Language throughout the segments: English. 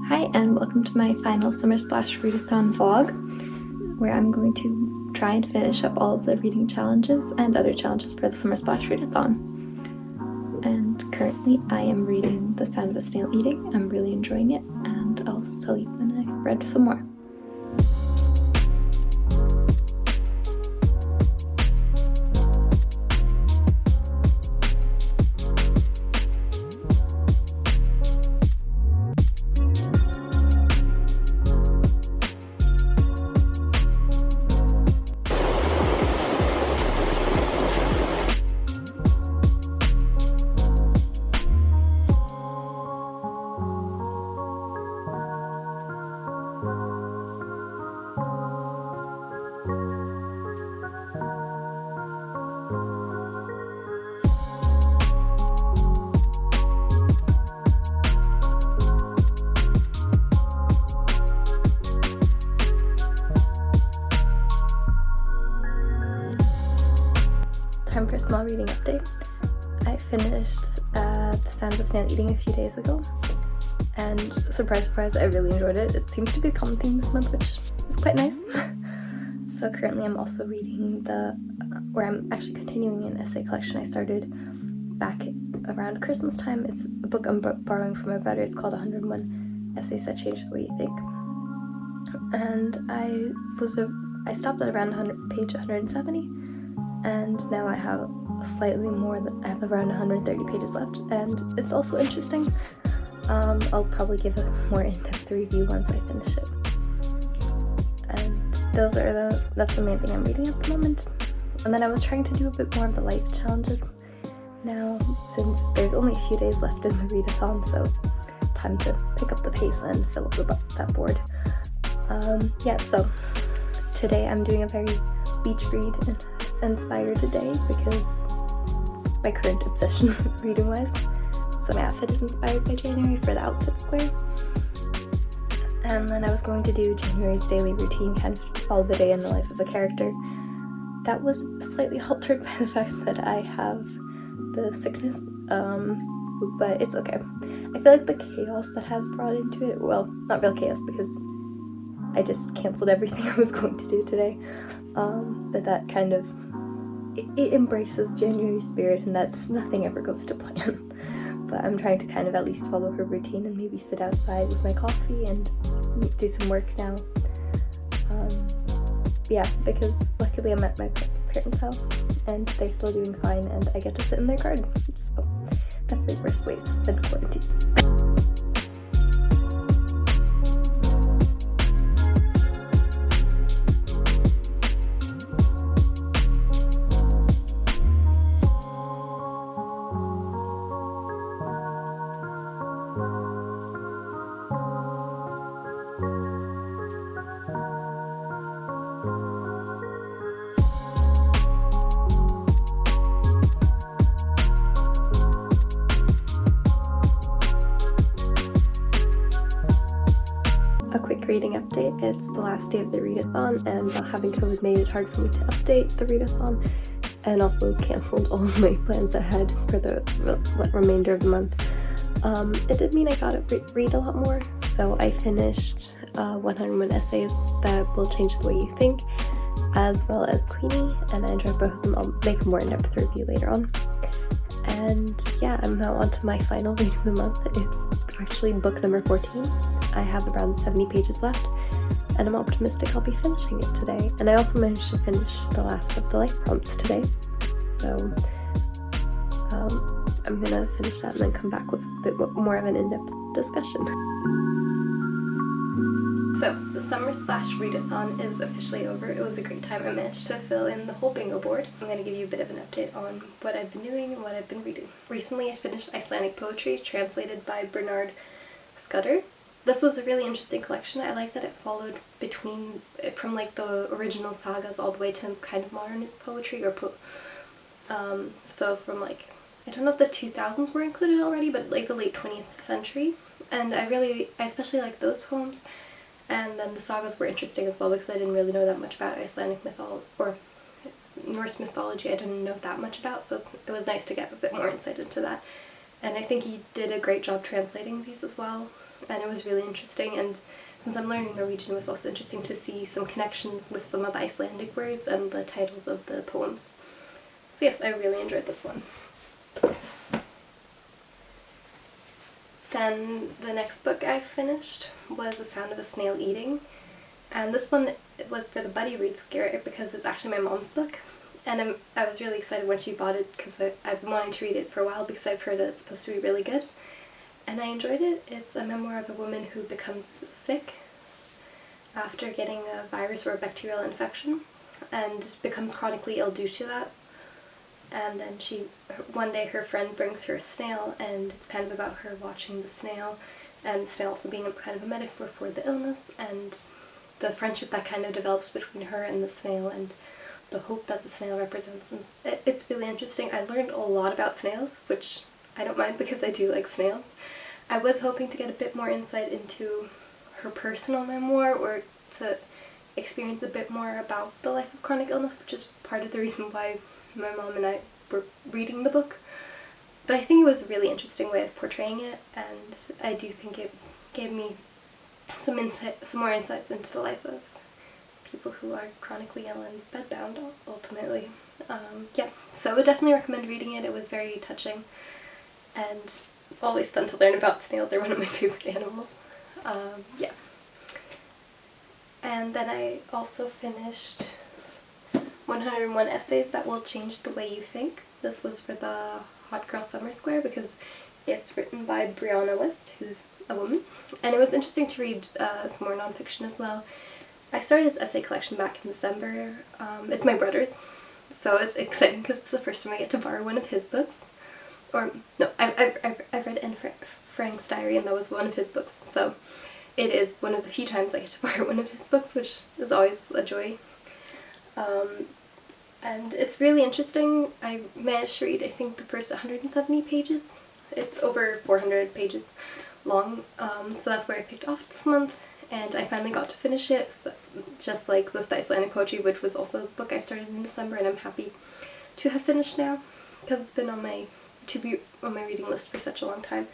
Hi and welcome to my final Summer Splash readathon vlog, where I'm going to try and finish up all of the reading challenges and other challenges for the Summer Splash readathon. And currently I am reading The Sound of a Snail Eating. I'm really enjoying it, and I'll tell you when I've read some more. Time for a small reading update. I finished The Sound of a Snail Eating a few days ago, and surprise surprise, I really enjoyed it. It seems to be a common theme this month, which is quite nice. So currently I'm also reading where I'm actually continuing an essay collection I started back around Christmas time. It's a book I'm borrowing from my brother. It's called 101 Essays That Change the Way You Think. And I stopped at around page 170. And now I have slightly more I have around 130 pages left, and it's also interesting. I'll probably give a more in-depth review once I finish it. And that's the main thing I'm reading at the moment. And then I was trying to do a bit more of the life challenges now, since there's only a few days left in the readathon, so it's time to pick up the pace and fill up that board. So today I'm doing a very beach read and inspired today because it's my current obsession reading wise. So my outfit is inspired by January for the outfit square. And then I was going to do January's daily routine, kind of follow the day in the life of a character. That was slightly altered by the fact that I have the sickness, but it's okay. I feel like the chaos that has brought into it, well, not real chaos because I just cancelled everything I was going to do today, but that kind of it embraces January's spirit, and that's nothing ever goes to plan. But I'm trying to kind of at least follow her routine and maybe sit outside with my coffee and do some work now. Because luckily I'm at my parents' house and they're still doing fine, and I get to sit in their garden. So definitely worst ways to spend quarantine. A quick reading update. It's the last day of the readathon, and having COVID made it hard for me to update the readathon, and also cancelled all of my plans I had for the remainder of the month. It did mean I got to read a lot more, so I finished 101 Essays That Will Change the Way You Think, as well as Queenie, and I enjoyed both of them. I'll make a more in-depth review later on. And yeah, I'm now on to my final reading of the month. It's actually book number 14. I have around 70 pages left, and I'm optimistic I'll be finishing it today. And I also managed to finish the last of the life prompts today, so I'm gonna finish that and then come back with a bit more of an in-depth discussion. So, the Summer Splash readathon is officially over. It was a great time. I managed to fill in the whole bingo board. I'm going to give you a bit of an update on what I've been doing and what I've been reading. Recently I finished Icelandic poetry, translated by Bernard Scudder. This was a really interesting collection. I like that it followed from like the original sagas all the way to kind of modernist poetry, or so from like, I don't know if the 2000s were included already, but like the late 20th century. And I especially like those poems. And then the sagas were interesting as well because I didn't really know that much about Icelandic mythology, or Norse mythology I didn't know that much about, so it was nice to get a bit more insight into that. And I think he did a great job translating these as well, and it was really interesting. And since I'm learning Norwegian, it was also interesting to see some connections with some of the Icelandic words and the titles of the poems. So yes, I really enjoyed this one. Then the next book I finished was The Sound of a Snail Eating, and this one was for the Buddy Read Scare because it's actually my mom's book, and I was really excited when she bought it because I've been wanting to read it for a while because I've heard that it's supposed to be really good, and I enjoyed it. It's a memoir of a woman who becomes sick after getting a virus or a bacterial infection and becomes chronically ill due to that. And then one day her friend brings her a snail, and it's kind of about her watching the snail, and the snail also being kind of a metaphor for the illness, and the friendship that kind of develops between her and the snail, and the hope that the snail represents. And it's really interesting. I learned a lot about snails, which I don't mind because I do like snails. I was hoping to get a bit more insight into her personal memoir, or to experience a bit more about the life of chronic illness, which is part of the reason why my mom and I were reading the book. But I think it was a really interesting way of portraying it, and I do think it gave me some more insights into the life of people who are chronically ill and bedbound, ultimately. Yeah, so I would definitely recommend reading it. It was very touching, and it's always fun to learn about snails. They're one of my favorite animals. Yeah. And then I also finished 101 Essays That Will Change the Way You Think. This was for the Hot Girl Summer Square because it's written by Brianna West, who's a woman, and it was interesting to read some more nonfiction as well. I started his essay collection back in December. It's my brother's, so it's exciting because it's the first time I get to borrow one of his books. Or, no, I've read Anne Frank's diary, and that was one of his books, so it is one of the few times I get to borrow one of his books, which is always a joy. And it's really interesting. I managed to read, I think, the first 170 pages. It's over 400 pages long, so that's where I picked off this month, and I finally got to finish it, so, just like with the Icelandic poetry, which was also a book I started in December, and I'm happy to have finished now, because it's been on my reading list for such a long time.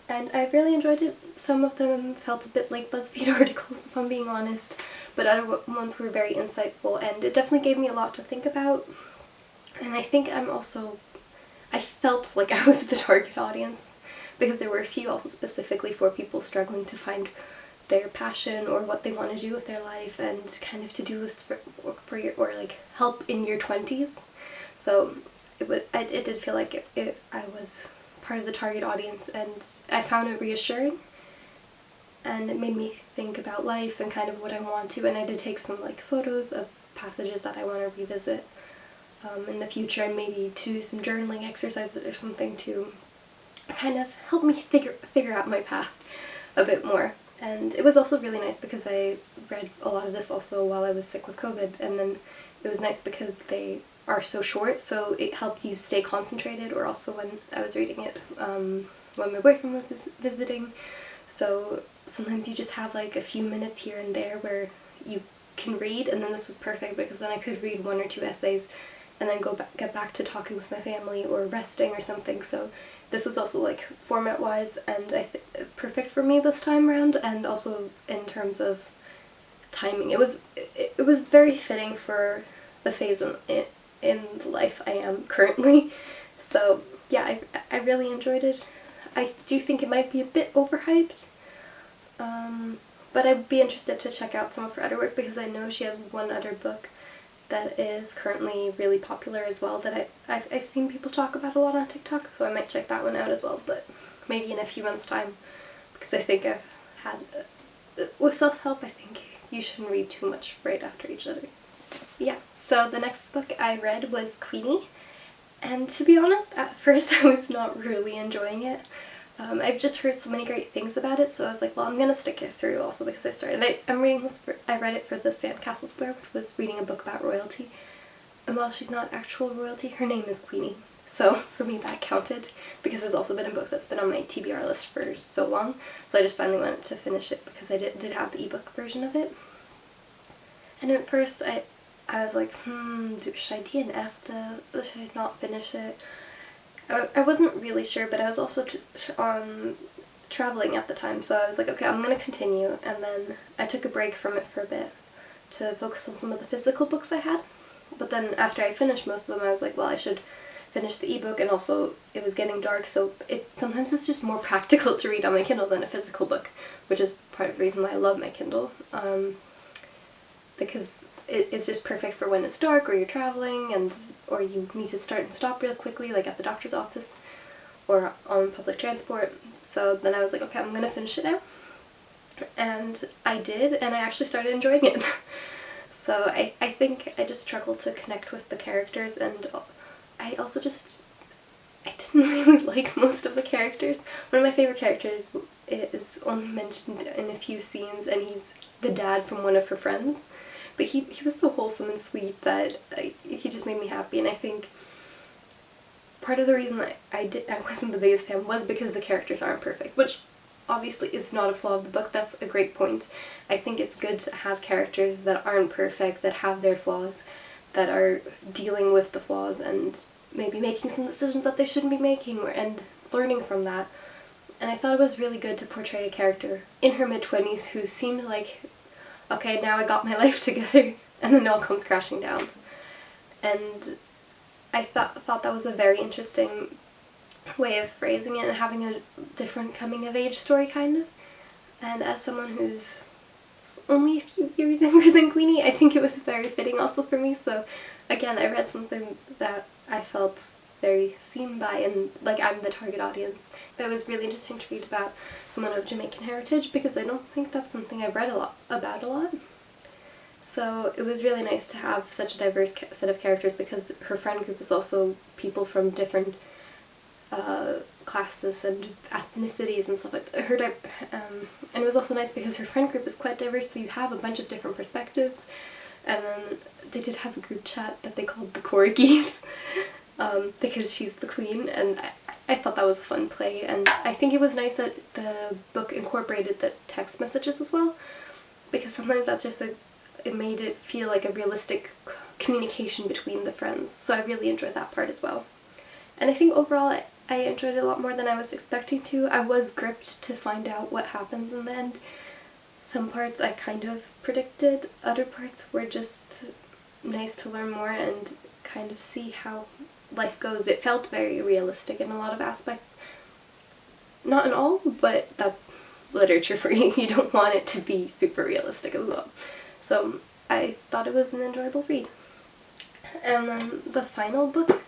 And I really enjoyed it. Some of them felt a bit like BuzzFeed articles, if I'm being honest, but other ones were very insightful, and it definitely gave me a lot to think about. And I think I felt like I was the target audience, because there were a few also specifically for people struggling to find their passion or what they want to do with their life, and kind of to-do lists or like help in your 20s. So it did feel like I was part of the target audience, and I found it reassuring, and it made me think about life and kind of what I want to, and I did take some like photos of passages that I want to revisit in the future, and maybe to do some journaling exercises or something to kind of help me figure out my path a bit more. And it was also really nice because I read a lot of this also while I was sick with COVID, and then it was nice because they are so short, so it helped you stay concentrated, or also when I was reading it when my boyfriend was visiting, so sometimes you just have like a few minutes here and there where you can read, and then this was perfect because then I could read one or two essays and then get back to talking with my family or resting or something. So this was also like format wise and perfect for me this time around, and also in terms of timing it was very fitting for the phase in the life I am currently. So yeah, I really enjoyed it. I do think it might be a bit overhyped, but I'd be interested to check out some of her other work because I know she has one other book that is currently really popular as well that I've seen people talk about a lot on TikTok, so I might check that one out as well, but maybe in a few months' time, because I think I've had, with self-help, I think you shouldn't read too much right after each other. Yeah, so the next book I read was Queenie, and to be honest, at first I was not really enjoying it. I've just heard so many great things about it, so I was like, well, I'm gonna stick it through also because I started. I'm reading this I read it for the Sandcastle Square, which was reading a book about royalty. And while she's not actual royalty, her name is Queenie. So for me that counted because it's also been a book that's been on my TBR list for so long. So I just finally wanted to finish it because I did have the ebook version of it. And at first I was like, should I DNF this? Should I not finish it? I wasn't really sure, but I was also on traveling at the time, so I was like, okay, I'm gonna continue, and then I took a break from it for a bit to focus on some of the physical books I had. But then after I finished most of them, I was like, well, I should finish the ebook, and also it was getting dark, so sometimes it's just more practical to read on my Kindle than a physical book, which is part of the reason why I love my Kindle, because it's just perfect for when it's dark or you're traveling or you need to start and stop real quickly, like at the doctor's office or on public transport. So then I was like, okay, I'm gonna finish it now. And I did, and I actually started enjoying it. So I think I just struggled to connect with the characters, and I also I didn't really like most of the characters. One of my favorite characters is only mentioned in a few scenes, and he's the dad from one of her friends. But he was so wholesome and sweet that he just made me happy, and I think part of the reason I wasn't the biggest fan was because the characters aren't perfect, which obviously is not a flaw of the book. That's a great point. I think it's good to have characters that aren't perfect, that have their flaws, that are dealing with the flaws and maybe making some decisions that they shouldn't be making, and learning from that. And I thought it was really good to portray a character in her mid-20s who seemed like, okay, now I got my life together, and then it all comes crashing down. And I thought that was a very interesting way of phrasing it and having a different coming-of-age story, kind of. And as someone who's only a few years younger than Queenie, I think it was very fitting also for me. So again, I read something that I felt very seen by, and like I'm the target audience. It was really interesting to read about someone of Jamaican heritage, because I don't think that's something I've read about a lot. So it was really nice to have such a diverse set of characters, because her friend group is also people from different classes and ethnicities and stuff like that. And it was also nice because her friend group is quite diverse, so you have a bunch of different perspectives. And then they did have a group chat that they called the Corgis, because she's the queen, and I thought that was a fun play. And I think it was nice that the book incorporated the text messages as well, because sometimes that's just it made it feel like a realistic communication between the friends. So I really enjoyed that part as well. And I think overall I enjoyed it a lot more than I was expecting to. I was gripped to find out what happens in the end. Some parts I kind of predicted, other parts were just nice to learn more and kind of see how life goes. It felt very realistic in a lot of aspects. Not in all, but that's literature for you. You don't want it to be super realistic as well. So I thought it was an enjoyable read. And then the final book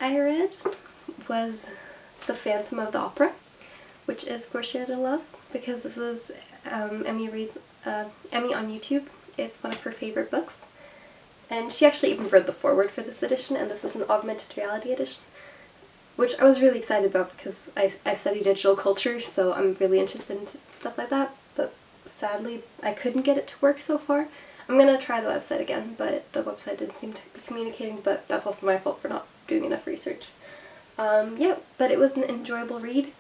I read was The Phantom of the Opera, which is for Share to Love, because this is Emmy on YouTube. It's one of her favorite books. And she actually even wrote the foreword for this edition, and this is an augmented reality edition, which I was really excited about because I study digital culture, so I'm really interested in stuff like that, but sadly I couldn't get it to work so far. I'm gonna try the website again, but the website didn't seem to be communicating, but that's also my fault for not doing enough research. Yeah, but it was an enjoyable read.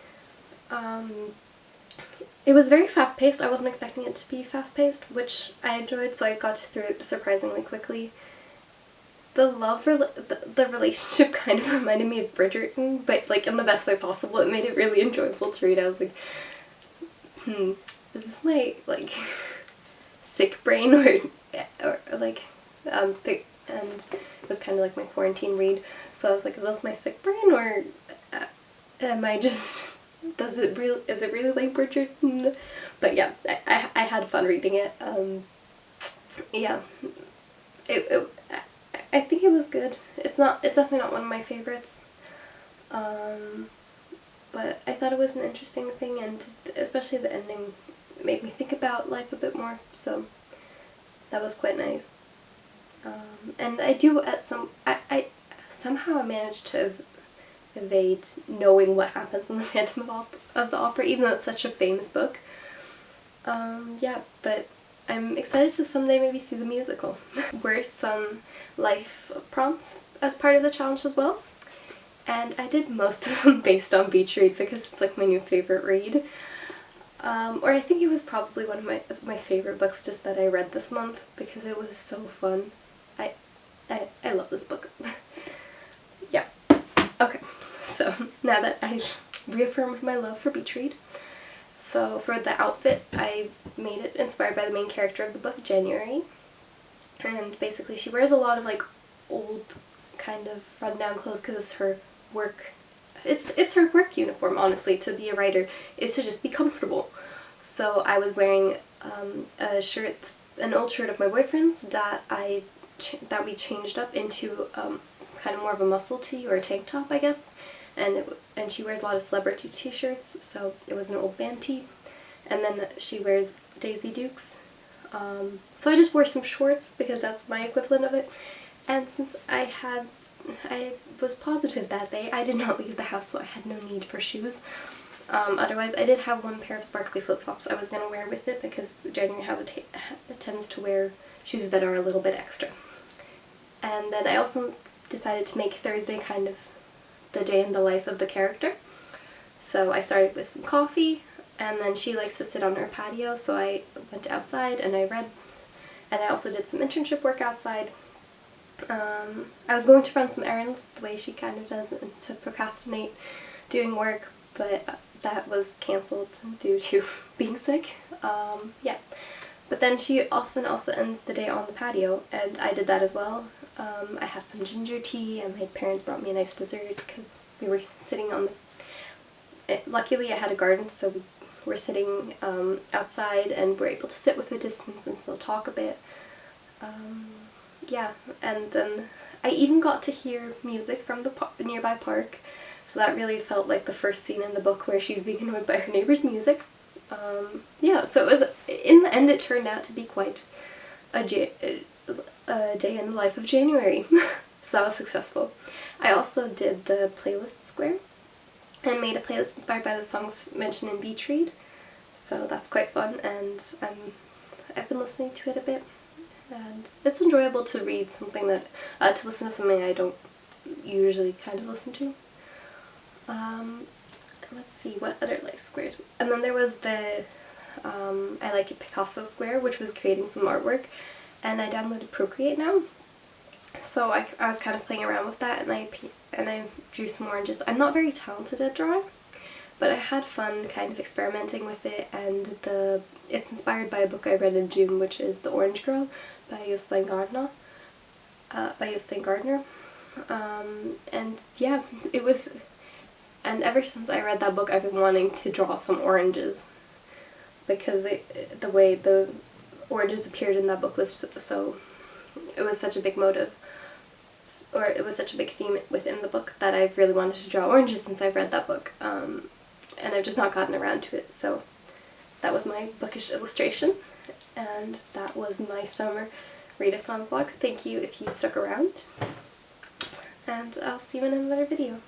It was very fast-paced. I wasn't expecting it to be fast-paced, which I enjoyed, so I got through it surprisingly quickly. The relationship kind of reminded me of Bridgerton, but like in the best way possible. It made it really enjoyable to read. I was like, is this my like sick brain or like and it was kind of like my quarantine read. So I was like, is this my sick brain, or am I just, is it really like Bridgerton? But yeah, I had fun reading it. Yeah, I think it was good. It's definitely not one of my favorites. But I thought it was an interesting thing, and especially the ending made me think about life a bit more, so that was quite nice. And I do I somehow managed to evade knowing what happens in The Phantom of the Opera, even though it's such a famous book. Yeah, but I'm excited to someday maybe see the musical. Were some life prompts as part of the challenge as well, and I did most of them based on Beach Read because it's like my new favorite read. Or I think it was probably one of my favorite books just that I read this month because it was so fun. I love this book. Yeah. Okay, so now that I've reaffirmed my love for beach read, so for the outfit, I made it inspired by the main character of the book, January. And basically she wears a lot of like old kind of rundown clothes because it's her work. It's her work uniform, honestly. To be a writer is to just be comfortable. So I was wearing a shirt, an old shirt of my boyfriend's that we changed up into kind of more of a muscle tee or a tank top, I guess. And she wears a lot of celebrity t-shirts, so it was an old band tee. And then she wears Daisy Dukes. So I just wore some shorts because that's my equivalent of it. And since I was positive that day, I did not leave the house, so I had no need for shoes. Otherwise, I did have one pair of sparkly flip-flops I was going to wear with it because January tends to wear shoes that are a little bit extra. And then I also decided to make Thursday kind of the day in the life of the character. So I started with some coffee, and then she likes to sit on her patio, so I went outside and I read, and I also did some internship work outside. I was going to run some errands the way she kind of does to procrastinate doing work, but that was cancelled due to being sick. Yeah. But then she often also ends the day on the patio, and I did that as well. I had some ginger tea, and my parents brought me a nice dessert because we were sitting on the... Luckily I had a garden, so we were sitting outside and were able to sit with a distance and still talk a bit. Yeah, and then I even got to hear music from the nearby park, so that really felt like the first scene in the book where she's being annoyed by her neighbor's music. Yeah, so it was, in the end it turned out to be quite a day in the life of January. So that was successful. I also did the playlist square and made a playlist inspired by the songs mentioned in Beach Read. So that's quite fun, and I've been listening to it a bit. And it's enjoyable to read something that, to listen to something I don't usually kind of listen to. Let's see, what other life squares? And then there was the I Like It Picasso square, which was creating some artwork, and I downloaded Procreate now. So I was kind of playing around with that, and I drew some oranges. I'm not very talented at drawing, but I had fun kind of experimenting with it, and it's inspired by a book I read in June, which is The Orange Girl by Jostein Gardner. And yeah, it was, and ever since I read that book I've been wanting to draw some oranges, because the way the oranges appeared in that book was so, it was such a big motive, or it was such a big theme within the book that I've really wanted to draw oranges since I've read that book, and I've just not gotten around to it. So that was my bookish illustration, and that was my summer readathon vlog. Thank you if you stuck around, and I'll see you in another video.